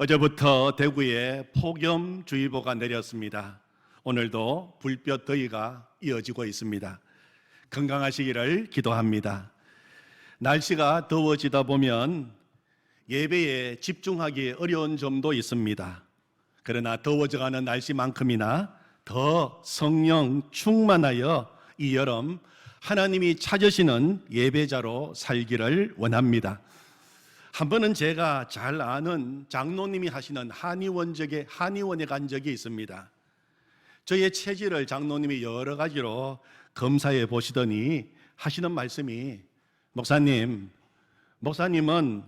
어제부터 대구에 폭염주의보가 내렸습니다. 오늘도 불볕 더위가 이어지고 있습니다. 건강하시기를 기도합니다. 날씨가 더워지다 보면 예배에 집중하기 어려운 점도 있습니다. 그러나 더워져가는 날씨만큼이나 더 성령 충만하여 이 여름 하나님이 찾으시는 예배자로 살기를 원합니다. 한 번은 제가 잘 아는 장로님이 하시는 한의원에 간 적이 있습니다. 저의 체질을 장로님이 여러 가지로 검사해 보시더니 하시는 말씀이 목사님은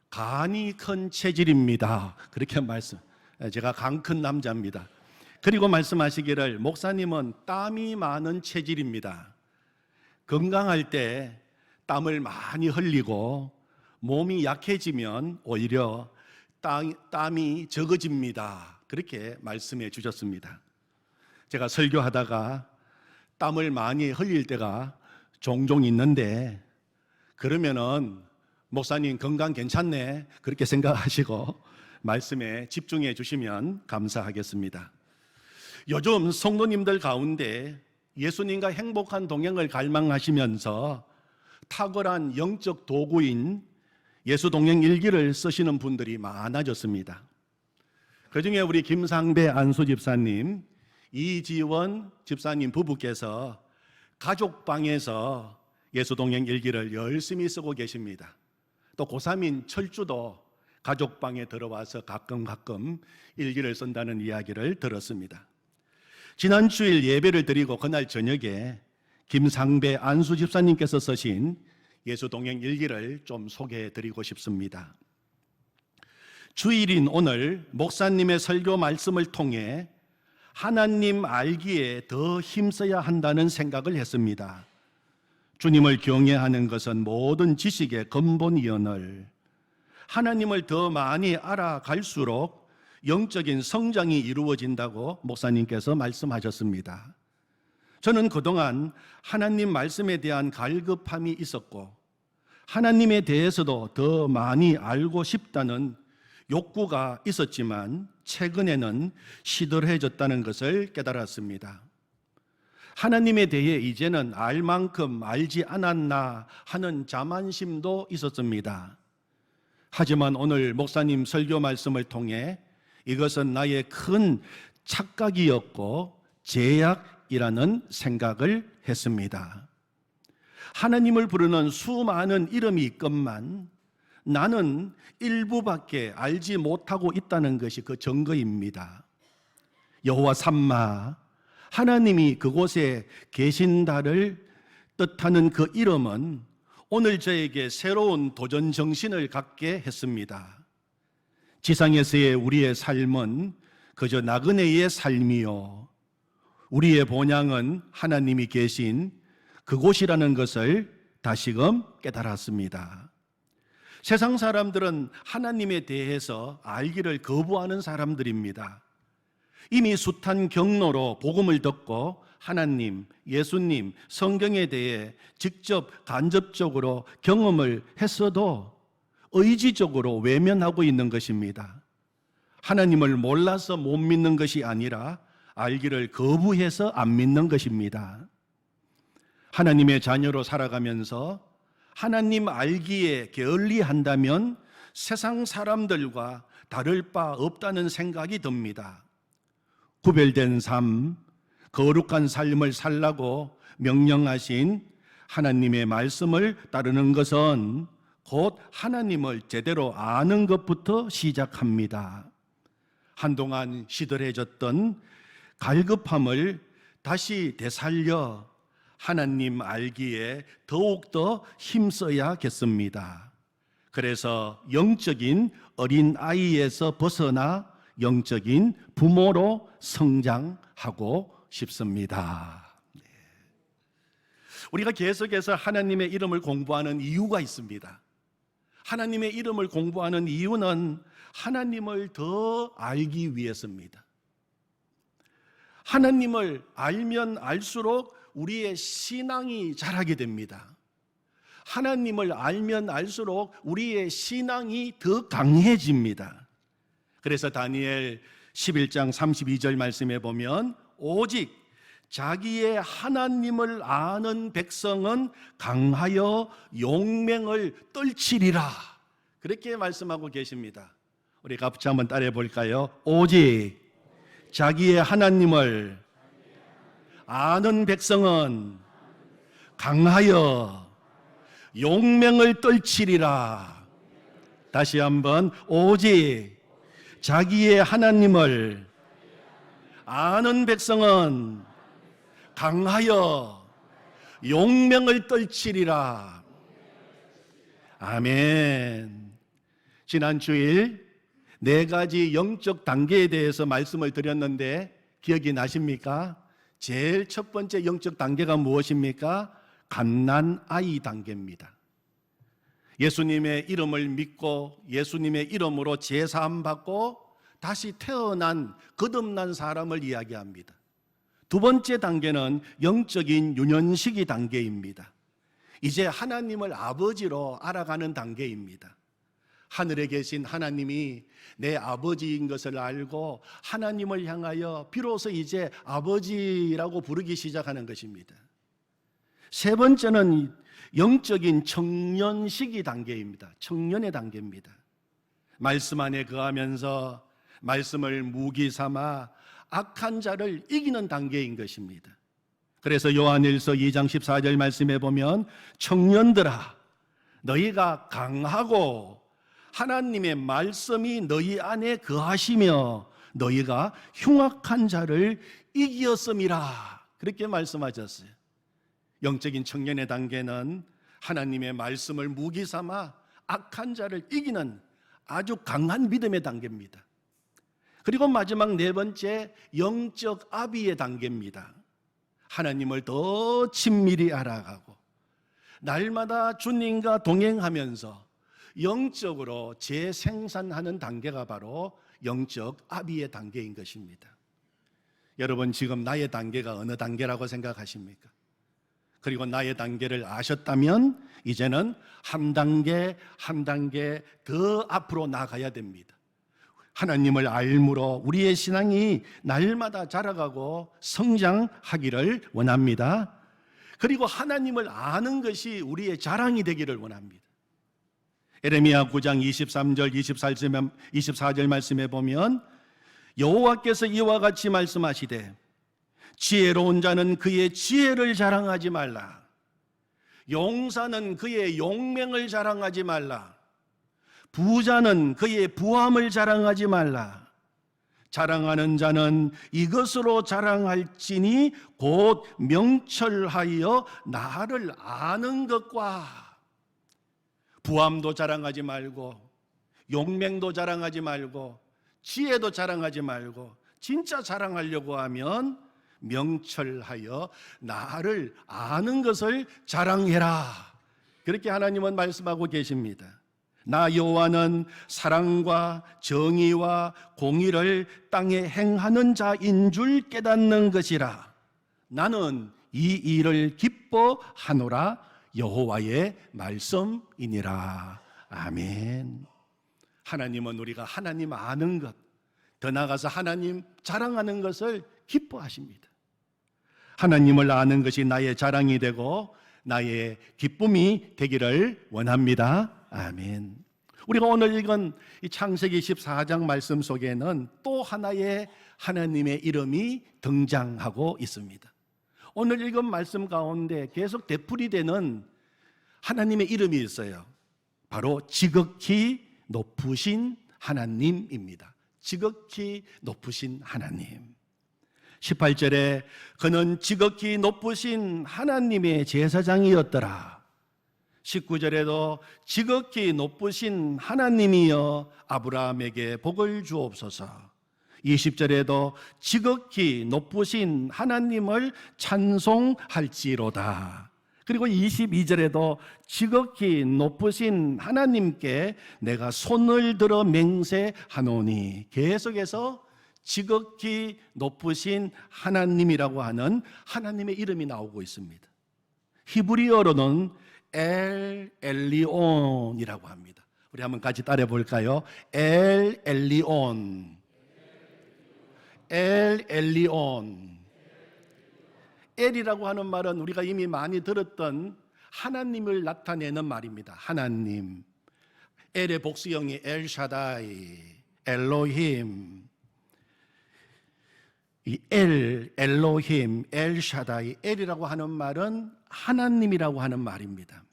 간이 큰 체질입니다. 그렇게 제가 간 큰 남자입니다. 그리고 말씀하시기를 목사님은 땀이 많은 체질입니다. 건강할 때 땀을 많이 흘리고 몸이 약해지면 오히려 땀이 적어집니다. 그렇게 말씀해 주셨습니다. 제가 설교하다가 땀을 많이 흘릴 때가 종종 있는데 그러면은 목사님 건강 괜찮네 그렇게 생각하시고 말씀에 집중해 주시면 감사하겠습니다. 요즘 성도님들 가운데 예수님과 행복한 동행을 갈망하시면서 탁월한 영적 도구인 예수동행 일기를 쓰시는 분들이 많아졌습니다. 그중에 우리 김상배 안수 집사님, 이지원 집사님 부부께서 가족방에서 예수동행 일기를 열심히 쓰고 계십니다. 또 고3인 철주도 가족방에 들어와서 가끔 일기를 쓴다는 이야기를 들었습니다. 지난 주일 예배를 드리고 그날 저녁에 김상배 안수 집사님께서 쓰신 예수동행 일기를 좀 소개해 드리고 싶습니다. 주일인 오늘 목사님의 설교 말씀을 통해 하나님 알기에 더 힘써야 한다는 생각을 했습니다. 주님을 경외하는 것은 모든 지식의 근본이오늘 하나님을 더 많이 알아갈수록 영적인 성장이 이루어진다고 목사님께서 말씀하셨습니다. 저는 그동안 하나님 말씀에 대한 갈급함이 있었고 하나님에 대해서도 더 많이 알고 싶다는 욕구가 있었지만 최근에는 시들해졌다는 것을 깨달았습니다. 하나님에 대해 이제는 알 만큼 알지 않았나 하는 자만심도 있었습니다. 하지만 오늘 목사님 설교 말씀을 통해 이것은 나의 큰 착각이었고 제약이라는 생각을 했습니다. 하나님을 부르는 수많은 이름이 있건만 나는 일부밖에 알지 못하고 있다는 것이 그 증거입니다. 여호와 삼마, 하나님이 그곳에 계신다를 뜻하는 그 이름은 오늘 저에게 새로운 도전 정신을 갖게 했습니다. 지상에서의 우리의 삶은 그저 나그네의 삶이요 우리의 본향은 하나님이 계신 그곳이라는 것을 다시금 깨달았습니다. 세상 사람들은 하나님에 대해서 알기를 거부하는 사람들입니다. 이미 숱한 경로로 복음을 듣고 하나님, 예수님, 성경에 대해 직접 간접적으로 경험을 했어도 의지적으로 외면하고 있는 것입니다. 하나님을 몰라서 못 믿는 것이 아니라 알기를 거부해서 안 믿는 것입니다. 하나님의 자녀로 살아가면서 하나님 알기에 게을리한다면 세상 사람들과 다를 바 없다는 생각이 듭니다. 구별된 삶, 거룩한 삶을 살라고 명령하신 하나님의 말씀을 따르는 것은 곧 하나님을 제대로 아는 것부터 시작합니다. 한동안 시들해졌던 갈급함을 다시 되살려 하나님 알기에 더욱더 힘써야겠습니다. 그래서 영적인 어린아이에서 벗어나 영적인 부모로 성장하고 싶습니다. 우리가 계속해서 하나님의 이름을 공부하는 이유가 있습니다. 하나님의 이름을 공부하는 이유는 하나님을 더 알기 위해서입니다. 하나님을 알면 알수록 우리의 신앙이 자라게 됩니다. 하나님을 알면 알수록 우리의 신앙이 더 강해집니다. 그래서 다니엘 11장 32절 말씀에 보면 오직 자기의 하나님을 아는 백성은 강하여 용맹을 떨치리라, 그렇게 말씀하고 계십니다. 우리 같이 한번 따라해 볼까요? 오직 자기의 하나님을 아는 백성은 강하여 용맹을 떨치리라. 다시 한번, 오직 자기의 하나님을 아는 백성은 강하여 용맹을 떨치리라. 아멘. 지난 주일 4가지 영적 단계에 대해서 말씀을 드렸는데 기억이 나십니까? 제일 첫 번째 영적 단계가 무엇입니까? 갓난아이 단계입니다. 예수님의 이름을 믿고 예수님의 이름으로 제사함 받고 다시 태어난 거듭난 사람을 이야기합니다. 두 번째 단계는 영적인 유년시기 단계입니다. 이제 하나님을 아버지로 알아가는 단계입니다. 하늘에 계신 하나님이 내 아버지인 것을 알고 하나님을 향하여 비로소 이제 아버지라고 부르기 시작하는 것입니다. 세 번째는 영적인 청년 시기 단계입니다. 청년의 단계입니다. 말씀 안에 거하면서 말씀을 무기 삼아 악한 자를 이기는 단계인 것입니다. 그래서 요한일서 2장 14절 말씀에 보면 청년들아 너희가 강하고 하나님의 말씀이 너희 안에 거하시며 너희가 흉악한 자를 이기었음이라, 그렇게 말씀하셨어요. 영적인 청년의 단계는 하나님의 말씀을 무기 삼아 악한 자를 이기는 아주 강한 믿음의 단계입니다. 그리고 마지막 네 번째, 영적 아비의 단계입니다. 하나님을 더 친밀히 알아가고 날마다 주님과 동행하면서 영적으로 재생산하는 단계가 바로 영적 아비의 단계인 것입니다. 여러분, 지금 나의 단계가 어느 단계라고 생각하십니까? 그리고 나의 단계를 아셨다면 이제는 한 단계 한 단계 더 앞으로 나가야 됩니다. 하나님을 알므로 우리의 신앙이 날마다 자라가고 성장하기를 원합니다. 그리고 하나님을 아는 것이 우리의 자랑이 되기를 원합니다. 에레미야 9장 23절 24절 말씀에 보면 여호와께서 이와 같이 말씀하시되 지혜로운 자는 그의 지혜를 자랑하지 말라. 용사는 그의 용맹을 자랑하지 말라. 부자는 그의 부함을 자랑하지 말라. 자랑하는 자는 이것으로 자랑할지니 곧 명철하여 나를 아는 것과, 부함도 자랑하지 말고 용맹도 자랑하지 말고 지혜도 자랑하지 말고 진짜 자랑하려고 하면 명철하여 나를 아는 것을 자랑해라, 그렇게 하나님은 말씀하고 계십니다. 나 여호와는 사랑과 정의와 공의를 땅에 행하는 자인 줄 깨닫는 것이라. 나는 이 일을 기뻐하노라. 여호와의 말씀이니라. 아멘. 하나님은 우리가 하나님 아는 것, 더 나아가서 하나님 자랑하는 것을 기뻐하십니다. 하나님을 아는 것이 나의 자랑이 되고 나의 기쁨이 되기를 원합니다. 아멘. 우리가 오늘 읽은 이 창세기 14장 말씀 속에는 또 하나의 하나님의 이름이 등장하고 있습니다. 오늘 읽은 말씀 가운데 계속 되풀이되는 하나님의 이름이 있어요. 바로 지극히 높으신 하나님입니다. 지극히 높으신 하나님. 18절에 그는 지극히 높으신 하나님의 제사장이었더라. 19절에도 지극히 높으신 하나님이여 아브라함에게 복을 주옵소서. 20절에도 지극히 높으신 하나님을 찬송할지로다. 그리고 22절에도 지극히 높으신 하나님께 내가 손을 들어 맹세하노니, 계속해서 지극히 높으신 하나님이라고 하는 하나님의 이름이 나오고 있습니다. 히브리어로는 엘 엘리온이라고 합니다. 우리 한번 같이 따라해 볼까요? 엘 엘리온, 엘 엘리온. 엘이라고 하는 말은 우리가 이미 많이 들었던 하나님을 나타내는 말입니다. 하나님. 엘의 복수형이 엘샤다이, 엘로힘. 이 엘로힘, 엘샤다이, 엘이라고 하는 말은 하나님이라고 하는 말입니다.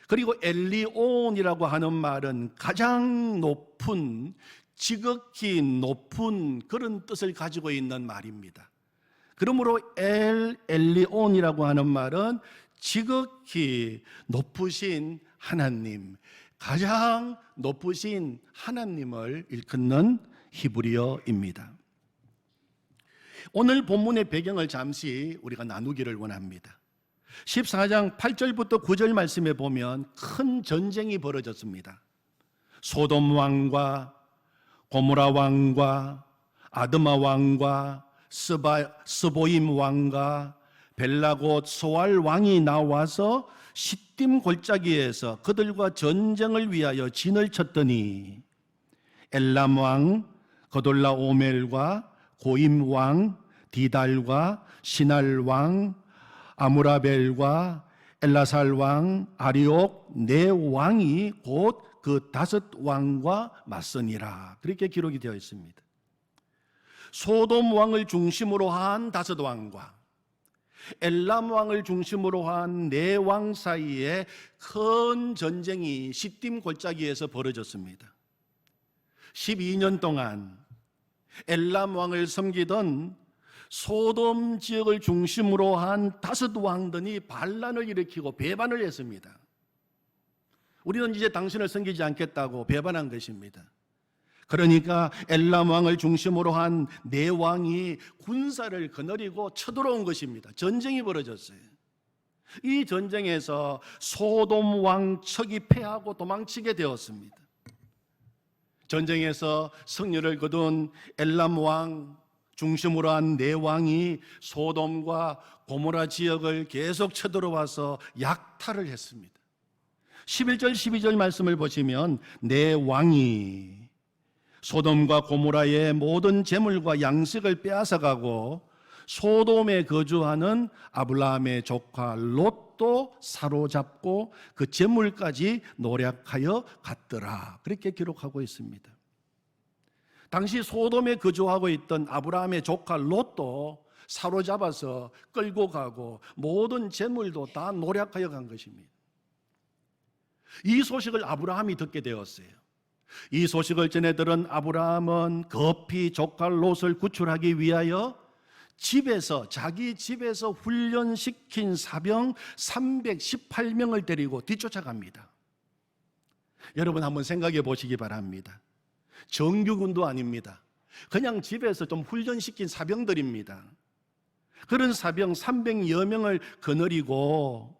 그리고 엘리온이라고 하는 말은 가장 높은, 지극히 높은 그런 뜻을 가지고 있는 말입니다. 그러므로 엘리온이라고 하는 말은 지극히 높으신 하나님, 가장 높으신 하나님을 일컫는 히브리어입니다. 오늘 본문의 배경을 잠시 우리가 나누기를 원합니다. 14장 8절부터 9절 말씀에 보면 큰 전쟁이 벌어졌습니다. 소돔 왕과 고모라 왕과 아드마 왕과 스보임 왕과 벨라고 소알 왕이 나와서 시딤 골짜기에서 그들과 전쟁을 위하여 진을 쳤더니 엘람 왕 거돌라 오멜과 고임 왕 디달과 시날 왕 아무라벨과 엘라살 왕 아리옥 네 왕이 곧 그 다섯 왕과 맞서니라. 그렇게 기록이 되어 있습니다. 소돔 왕을 중심으로 한 다섯 왕과 엘람 왕을 중심으로 한 네 왕 사이에 큰 전쟁이 시딤 골짜기에서 벌어졌습니다. 12년 동안 엘람 왕을 섬기던 소돔 지역을 중심으로 한 다섯 왕들이 반란을 일으키고 배반을 했습니다. 우리는 이제 당신을 섬기지 않겠다고 배반한 것입니다. 그러니까 엘람 왕을 중심으로 한 네 왕이 군사를 거느리고 쳐들어온 것입니다. 전쟁이 벌어졌어요. 이 전쟁에서 소돔 왕 척이 패하고 도망치게 되었습니다. 전쟁에서 승리를 거둔 엘람 왕 중심으로 한 네 왕이 소돔과 고모라 지역을 계속 쳐들어와서 약탈을 했습니다. 11절 12절 말씀을 보시면 네 왕이 소돔과 고모라의 모든 재물과 양식을 빼앗아가고 소돔에 거주하는 아브라함의 조카 롯도 사로잡고 그 재물까지 노략하여 갔더라. 그렇게 기록하고 있습니다. 당시 소돔에 거주하고 있던 아브라함의 조카 롯도 사로잡아서 끌고 가고 모든 재물도 다 노략하여 간 것입니다. 이 소식을 아브라함이 듣게 되었어요. 이 소식을 전해 들은 아브라함은 급히 조카 롯을 구출하기 위하여 자기 집에서 훈련시킨 사병 318명을 데리고 뒤쫓아갑니다. 여러분 한번 생각해 보시기 바랍니다. 정규군도 아닙니다. 그냥 집에서 좀 훈련시킨 사병들입니다. 그런 사병 300여 명을 거느리고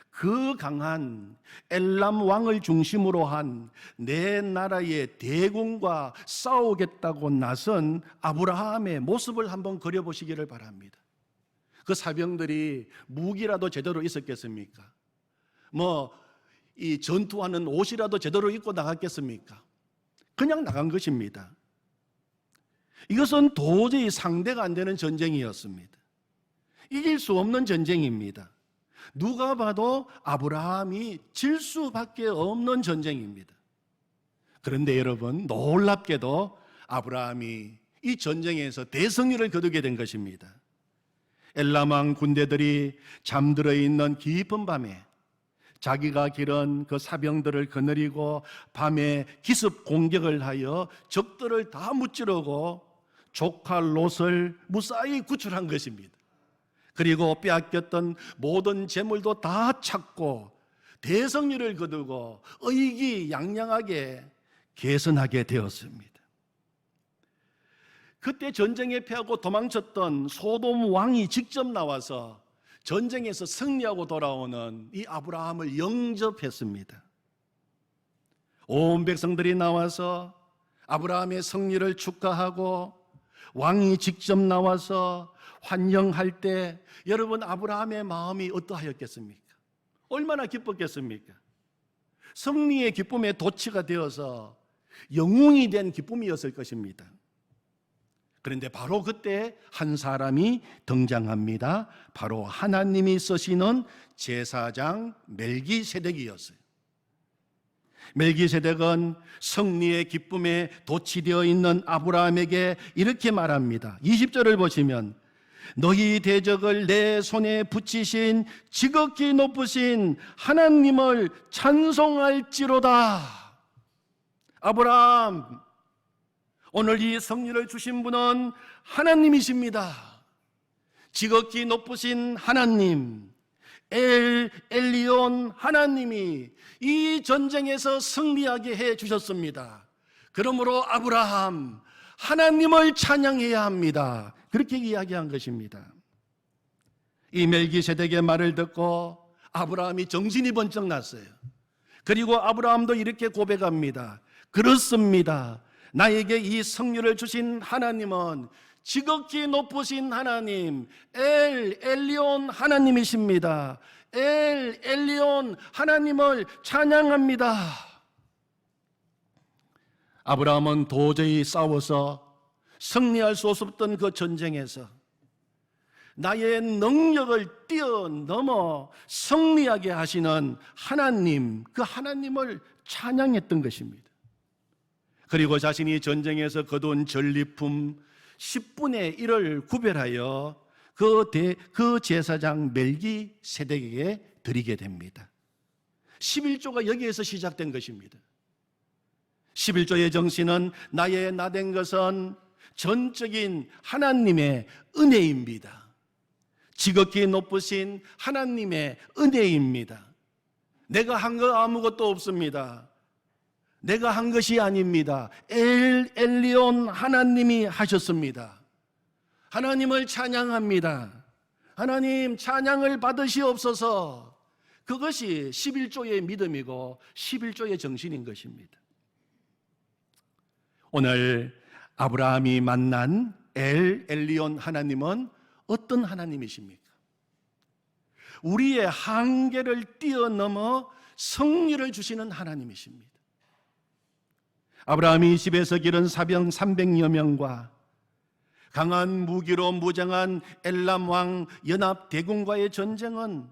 그 강한 엘람 왕을 중심으로 한 네 나라의 대군과 싸우겠다고 나선 아브라함의 모습을 한번 그려보시기를 바랍니다. 그 사병들이 무기라도 제대로 있었겠습니까? 이 전투하는 옷이라도 제대로 입고 나갔겠습니까? 그냥 나간 것입니다. 이것은 도저히 상대가 안 되는 전쟁이었습니다. 이길 수 없는 전쟁입니다. 누가 봐도 아브라함이 질 수밖에 없는 전쟁입니다. 그런데 여러분, 놀랍게도 아브라함이 이 전쟁에서 대승리를 거두게 된 것입니다. 엘람 왕 군대들이 잠들어 있는 깊은 밤에 자기가 기른 그 사병들을 거느리고 밤에 기습 공격을 하여 적들을 다 무찌르고 조카 롯을 무사히 구출한 것입니다. 그리고 빼앗겼던 모든 재물도 다 찾고 대승리를 거두고 의기양양하게 개선하게 되었습니다. 그때 전쟁에 패하고 도망쳤던 소돔 왕이 직접 나와서 전쟁에서 승리하고 돌아오는 이 아브라함을 영접했습니다. 온 백성들이 나와서 아브라함의 승리를 축하하고 왕이 직접 나와서 환영할 때 여러분, 아브라함의 마음이 어떠하였겠습니까? 얼마나 기뻤겠습니까? 승리의 기쁨의 도취가 되어서 영웅이 된 기쁨이었을 것입니다. 그런데 바로 그때 한 사람이 등장합니다. 바로 하나님이 쓰시는 제사장 멜기세덱이었어요. 멜기세덱은 승리의 기쁨에 도취되어 있는 아브라함에게 이렇게 말합니다. 20절을 보시면 너희 대적을 내 손에 붙이신 지극히 높으신 하나님을 찬송할지로다. 아브라함, 오늘 이 승리를 주신 분은 하나님이십니다. 지극히 높으신 하나님, 엘리온 하나님이 이 전쟁에서 승리하게 해 주셨습니다. 그러므로 아브라함, 하나님을 찬양해야 합니다. 그렇게 이야기한 것입니다. 이 멜기세덱의 말을 듣고 아브라함이 정신이 번쩍 났어요. 그리고 아브라함도 이렇게 고백합니다. 그렇습니다. 나에게 이 승리를 주신 하나님은 지극히 높으신 하나님, 엘리온 하나님이십니다. 엘리온 하나님을 찬양합니다. 아브라함은 도저히 싸워서 승리할 수 없었던 그 전쟁에서 나의 능력을 뛰어넘어 승리하게 하시는 하나님, 그 하나님을 찬양했던 것입니다. 그리고 자신이 전쟁에서 거둔 전리품 10분의 1을 구별하여 그 제사장 멜기세덱에게 드리게 됩니다. 11조가 여기에서 시작된 것입니다. 11조의 정신은 나의 나된 것은 전적인 하나님의 은혜입니다. 지극히 높으신 하나님의 은혜입니다. 내가 한 거 아무것도 없습니다. 내가 한 것이 아닙니다. 엘리온 하나님이 하셨습니다. 하나님을 찬양합니다. 하나님 찬양을 받으시옵소서. 그것이 11조의 믿음이고 11조의 정신인 것입니다. 오늘 아브라함이 만난 엘리온 하나님은 어떤 하나님이십니까? 우리의 한계를 뛰어넘어 승리를 주시는 하나님이십니다. 아브라함이 집에서 기른 사병 300여 명과 강한 무기로 무장한 엘람 왕 연합 대군과의 전쟁은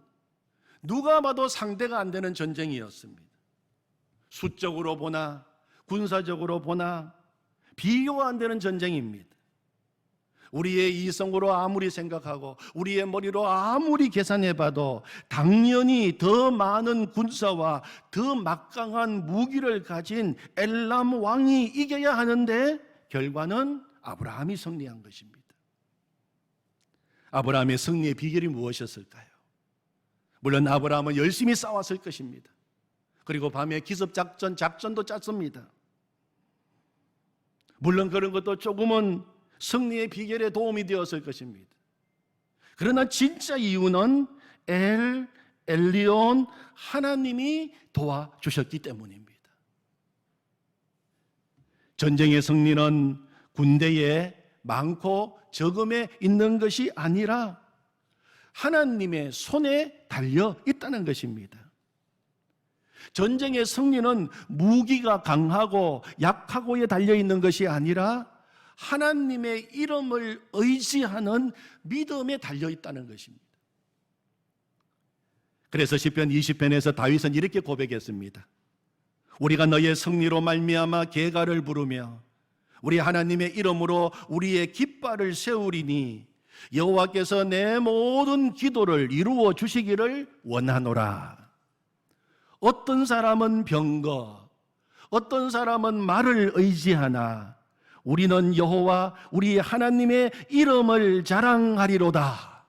누가 봐도 상대가 안 되는 전쟁이었습니다. 수적으로 보나 군사적으로 보나 비교가 안 되는 전쟁입니다. 우리의 이성으로 아무리 생각하고 우리의 머리로 아무리 계산해봐도 당연히 더 많은 군사와 더 막강한 무기를 가진 엘람 왕이 이겨야 하는데 결과는 아브라함이 승리한 것입니다. 아브라함의 승리의 비결이 무엇이었을까요? 물론 아브라함은 열심히 싸웠을 것입니다. 그리고 밤에 기습작전도 짰습니다. 물론 그런 것도 조금은 승리의 비결에 도움이 되었을 것입니다. 그러나 진짜 이유는 엘리온 하나님이 도와주셨기 때문입니다. 전쟁의 승리는 군대에 많고 적음에 있는 것이 아니라 하나님의 손에 달려 있다는 것입니다. 전쟁의 승리는 무기가 강하고 약하고에 달려 있는 것이 아니라 하나님의 이름을 의지하는 믿음에 달려 있다는 것입니다. 그래서 시편 20편에서 다윗은 이렇게 고백했습니다. 우리가 너의 승리로 말미암아 계가를 부르며 우리 하나님의 이름으로 우리의 깃발을 세우리니 여호와께서 내 모든 기도를 이루어 주시기를 원하노라. 어떤 사람은 병거, 어떤 사람은 말을 의지하나 우리는 여호와 우리 하나님의 이름을 자랑하리로다.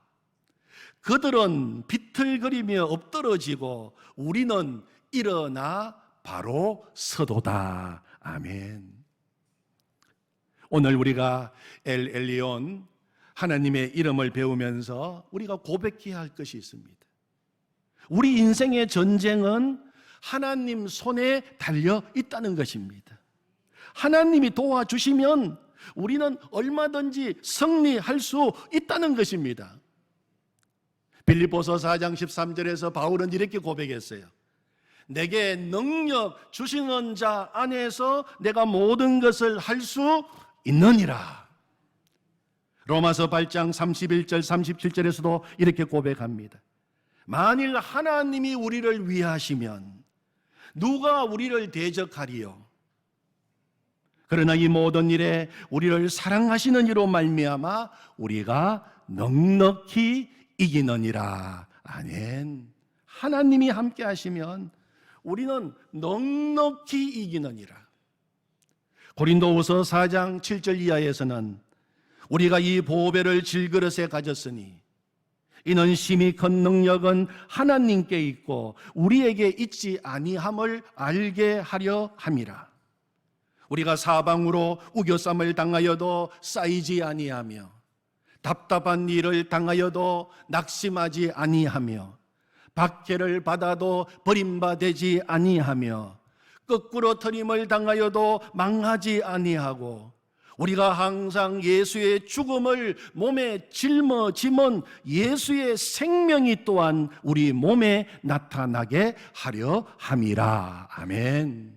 그들은 비틀거리며 엎드러지고 우리는 일어나 바로 서도다. 아멘. 오늘 우리가 엘리온 하나님의 이름을 배우면서 우리가 고백해야 할 것이 있습니다. 우리 인생의 전쟁은 하나님 손에 달려 있다는 것입니다. 하나님이 도와주시면 우리는 얼마든지 승리할 수 있다는 것입니다. 빌립보서 4장 13절에서 바울은 이렇게 고백했어요. 내게 능력 주시는 자 안에서 내가 모든 것을 할 수 있느니라. 로마서 8장 31절 37절에서도 이렇게 고백합니다. 만일 하나님이 우리를 위하시면 누가 우리를 대적하리요? 그러나 이 모든 일에 우리를 사랑하시는 이로 말미암아 우리가 넉넉히 이기느니라. 아멘. 하나님이 함께 하시면 우리는 넉넉히 이기느니라. 고린도후서 4장 7절 이하에서는 우리가 이 보배를 질그릇에 가졌으니 이는 심히 큰 능력은 하나님께 있고 우리에게 있지 아니함을 알게 하려 함이라. 우리가 사방으로 우겨쌈을 당하여도 쌓이지 아니하며 답답한 일을 당하여도 낙심하지 아니하며 박해를 받아도 버림받지 아니하며 거꾸로 터림을 당하여도 망하지 아니하고 우리가 항상 예수의 죽음을 몸에 짊어짐은 예수의 생명이 또한 우리 몸에 나타나게 하려 함이라. 아멘.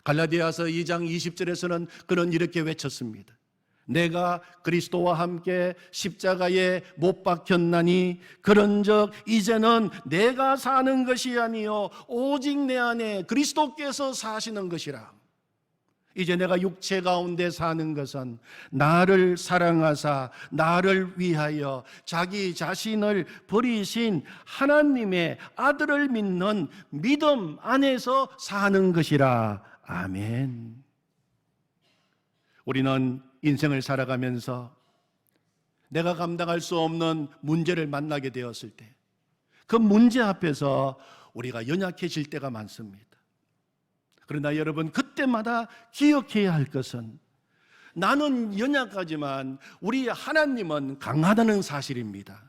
갈라디아서 2장 20절에서는 그는 이렇게 외쳤습니다. 내가 그리스도와 함께 십자가에 못 박혔나니 그런즉 이제는 내가 사는 것이 아니요 오직 내 안에 그리스도께서 사시는 것이라. 이제 내가 육체 가운데 사는 것은 나를 사랑하사 나를 위하여 자기 자신을 버리신 하나님의 아들을 믿는 믿음 안에서 사는 것이라. 아멘. 우리는 인생을 살아가면서 내가 감당할 수 없는 문제를 만나게 되었을 때 그 문제 앞에서 우리가 연약해질 때가 많습니다. 그러나 여러분, 그때마다 기억해야 할 것은 나는 연약하지만 우리 하나님은 강하다는 사실입니다.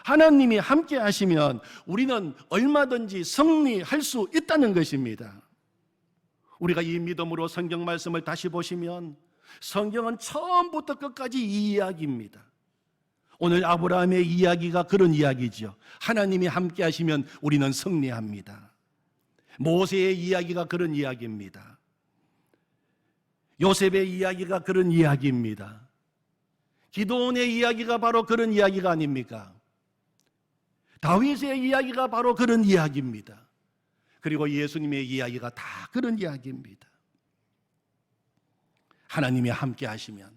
하나님이 함께 하시면 우리는 얼마든지 승리할 수 있다는 것입니다. 우리가 이 믿음으로 성경 말씀을 다시 보시면 성경은 처음부터 끝까지 이 이야기입니다. 오늘 아브라함의 이야기가 그런 이야기죠. 하나님이 함께 하시면 우리는 승리합니다. 모세의 이야기가 그런 이야기입니다. 요셉의 이야기가 그런 이야기입니다. 기도원의 이야기가 바로 그런 이야기가 아닙니까? 다윗의 이야기가 바로 그런 이야기입니다. 그리고 예수님의 이야기가 다 그런 이야기입니다. 하나님이 함께 하시면,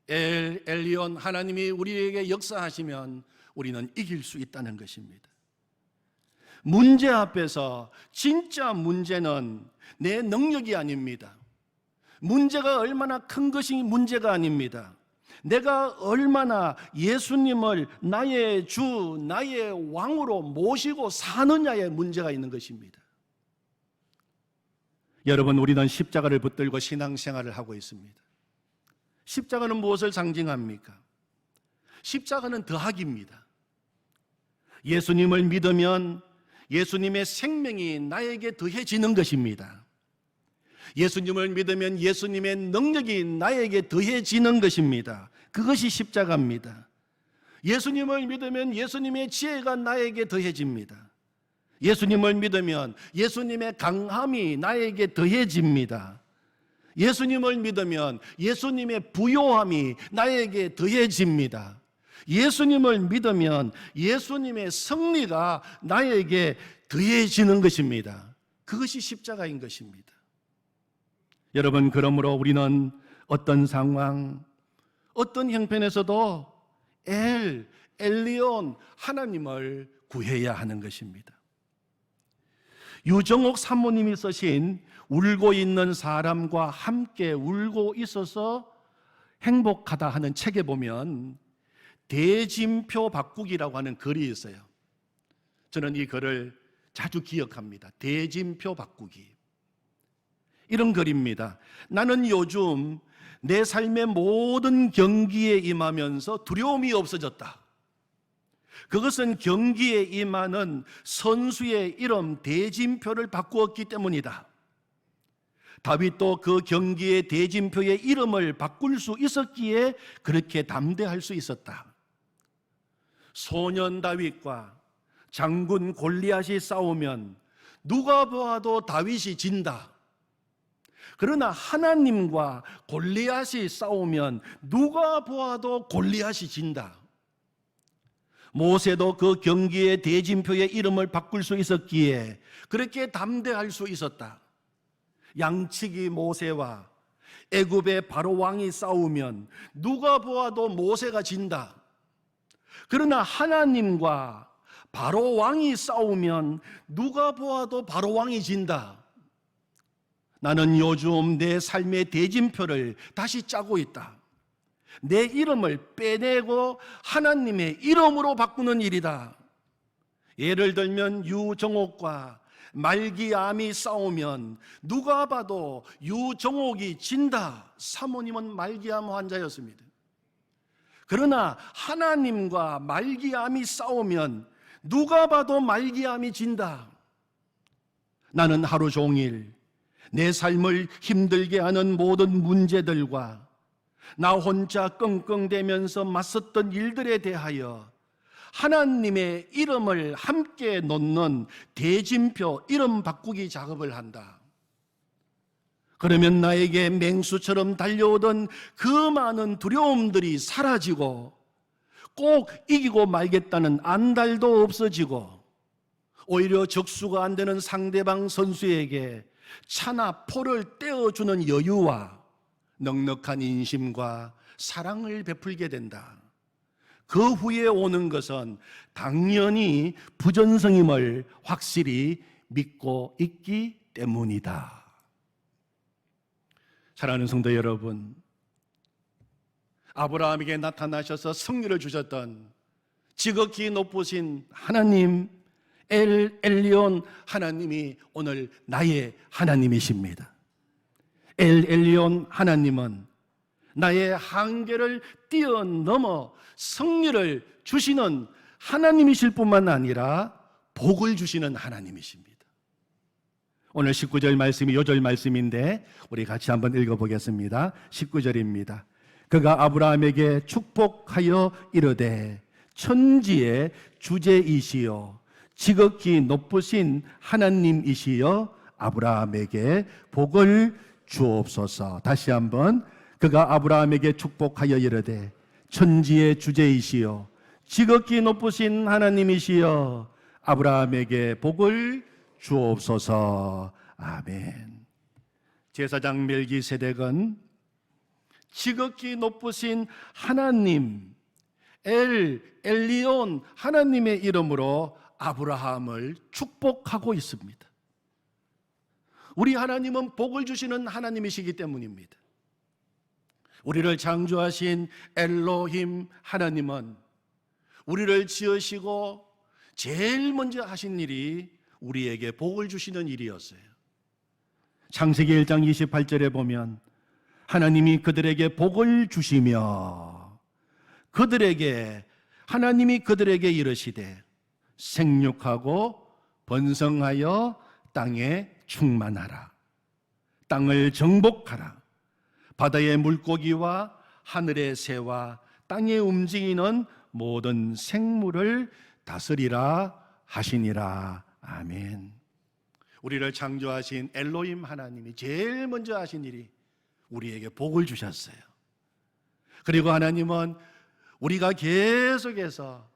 엘리온 하나님이 우리에게 역사하시면 우리는 이길 수 있다는 것입니다. 문제 앞에서 진짜 문제는 내 능력이 아닙니다. 문제가 얼마나 큰 것이 문제가 아닙니다. 내가 얼마나 예수님을 나의 주, 나의 왕으로 모시고 사느냐에 문제가 있는 것입니다. 여러분, 우리는 십자가를 붙들고 신앙생활을 하고 있습니다. 십자가는 무엇을 상징합니까? 십자가는 더하기입니다. 예수님을 믿으면 예수님의 생명이 나에게 더해지는 것입니다. 예수님을 믿으면 예수님의 능력이 나에게 더해지는 것입니다. 그것이 십자가입니다. 예수님을 믿으면 예수님의 지혜가 나에게 더해집니다. 예수님을 믿으면 예수님의 강함이 나에게 더해집니다. 예수님을 믿으면 예수님의 부요함이 나에게 더해집니다. 예수님을 믿으면 예수님의 승리가 나에게 더해지는 것입니다. 그것이 십자가인 것입니다. 여러분, 그러므로 우리는 어떤 상황, 어떤 형편에서도 엘리온 하나님을 구해야 하는 것입니다. 유정옥 사모님이 쓰신 울고 있는 사람과 함께 울고 있어서 행복하다 하는 책에 보면 대진표 바꾸기라고 하는 글이 있어요. 저는 이 글을 자주 기억합니다. 대진표 바꾸기. 이런 글입니다. 나는 요즘 내 삶의 모든 경기에 임하면서 두려움이 없어졌다. 그것은 경기에 임하는 선수의 이름 대진표를 바꾸었기 때문이다. 다윗도 그 경기의 대진표의 이름을 바꿀 수 있었기에 그렇게 담대할 수 있었다. 소년 다윗과 장군 골리앗이 싸우면 누가 보아도 다윗이 진다. 그러나 하나님과 골리앗이 싸우면 누가 보아도 골리앗이 진다. 모세도 그 경기의 대진표의 이름을 바꿀 수 있었기에 그렇게 담대할 수 있었다. 양치기 모세와 애굽의 바로 왕이 싸우면 누가 보아도 모세가 진다. 그러나 하나님과 바로 왕이 싸우면 누가 보아도 바로 왕이 진다. 나는 요즘 내 삶의 대진표를 다시 짜고 있다. 내 이름을 빼내고 하나님의 이름으로 바꾸는 일이다. 예를 들면 유정옥과 말기암이 싸우면 누가 봐도 유정옥이 진다. 사모님은 말기암 환자였습니다. 그러나 하나님과 말기암이 싸우면 누가 봐도 말기암이 진다. 나는 하루 종일 내 삶을 힘들게 하는 모든 문제들과 나 혼자 끙끙대면서 맞섰던 일들에 대하여 하나님의 이름을 함께 놓는 대진표 이름 바꾸기 작업을 한다. 그러면 나에게 맹수처럼 달려오던 그 많은 두려움들이 사라지고 꼭 이기고 말겠다는 안달도 없어지고 오히려 적수가 안 되는 상대방 선수에게 차나 포를 떼어주는 여유와 넉넉한 인심과 사랑을 베풀게 된다. 그 후에 오는 것은 당연히 부전성임을 확실히 믿고 있기 때문이다. 사랑하는 성도 여러분, 아브라함에게 나타나셔서 승리를 주셨던 지극히 높으신 하나님 엘리온 하나님이 오늘 나의 하나님이십니다. 엘리온 하나님은 나의 한계를 뛰어넘어 승리를 주시는 하나님이실 뿐만 아니라 복을 주시는 하나님이십니다. 오늘 19절 말씀이 요절 말씀인데 우리 같이 한번 읽어보겠습니다. 19절입니다. 그가 아브라함에게 축복하여 이르되 천지의 주제이시여 지극히 높으신 하나님이시여 아브라함에게 복을 주옵소서. 다시 한번 그가 아브라함에게 축복하여 이르되 천지의 주제이시여 지극히 높으신 하나님이시여 아브라함에게 복을 주옵소서. 아멘. 제사장 멜기세덱은 지극히 높으신 하나님 엘리온 하나님의 이름으로 아브라함을 축복하고 있습니다. 우리 하나님은 복을 주시는 하나님이시기 때문입니다. 우리를 창조하신 엘로힘 하나님은 우리를 지으시고 제일 먼저 하신 일이 우리에게 복을 주시는 일이었어요. 창세기 1장 28절에 보면 하나님이 그들에게 복을 주시며 하나님이 그들에게 이르시되 생육하고 번성하여 땅에 충만하라. 땅을 정복하라. 바다의 물고기와 하늘의 새와 땅에 움직이는 모든 생물을 다스리라 하시니라. 아멘. 우리를 창조하신 엘로힘 하나님이 제일 먼저 하신 일이 우리에게 복을 주셨어요. 그리고 하나님은 우리가 계속해서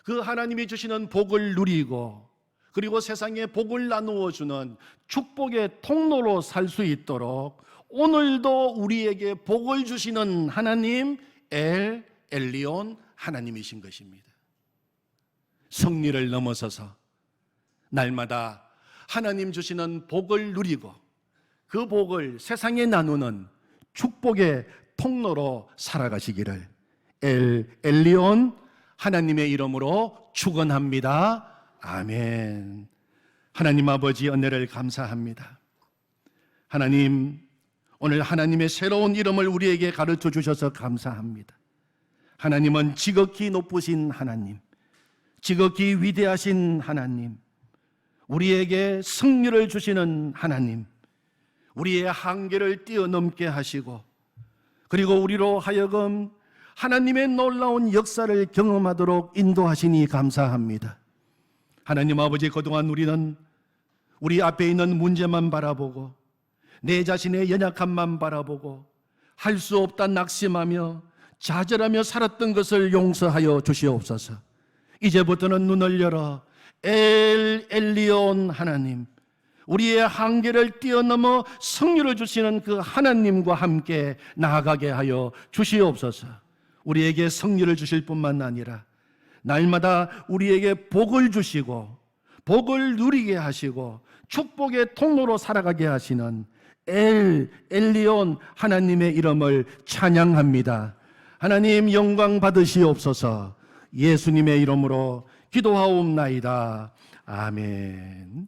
그 하나님이 주시는 복을 누리고 그리고 세상에 복을 나누어 주는 축복의 통로로 살 수 있도록 오늘도 우리에게 복을 주시는 하나님 엘리온 하나님이신 것입니다. 승리를 넘어서서 날마다 하나님 주시는 복을 누리고 그 복을 세상에 나누는 축복의 통로로 살아가시기를 엘리온 하나님의 이름으로 축원합니다. 아멘. 하나님 아버지 은혜를 감사합니다. 하나님, 오늘 하나님의 새로운 이름을 우리에게 가르쳐 주셔서 감사합니다. 하나님은 지극히 높으신 하나님, 지극히 위대하신 하나님, 우리에게 승리를 주시는 하나님, 우리의 한계를 뛰어넘게 하시고 그리고 우리로 하여금 하나님의 놀라운 역사를 경험하도록 인도하시니 감사합니다. 하나님 아버지, 그동안 우리는 우리 앞에 있는 문제만 바라보고 내 자신의 연약함만 바라보고 할 수 없다 낙심하며 좌절하며 살았던 것을 용서하여 주시옵소서. 이제부터는 눈을 열어 엘 엘리온 하나님, 우리의 한계를 뛰어넘어 승리를 주시는 그 하나님과 함께 나아가게 하여 주시옵소서. 우리에게 승리를 주실 뿐만 아니라 날마다 우리에게 복을 주시고 복을 누리게 하시고 축복의 통로로 살아가게 하시는 엘 엘리온 하나님의 이름을 찬양합니다. 하나님 영광 받으시옵소서. 예수님의 이름으로 기도하옵나이다. 아멘.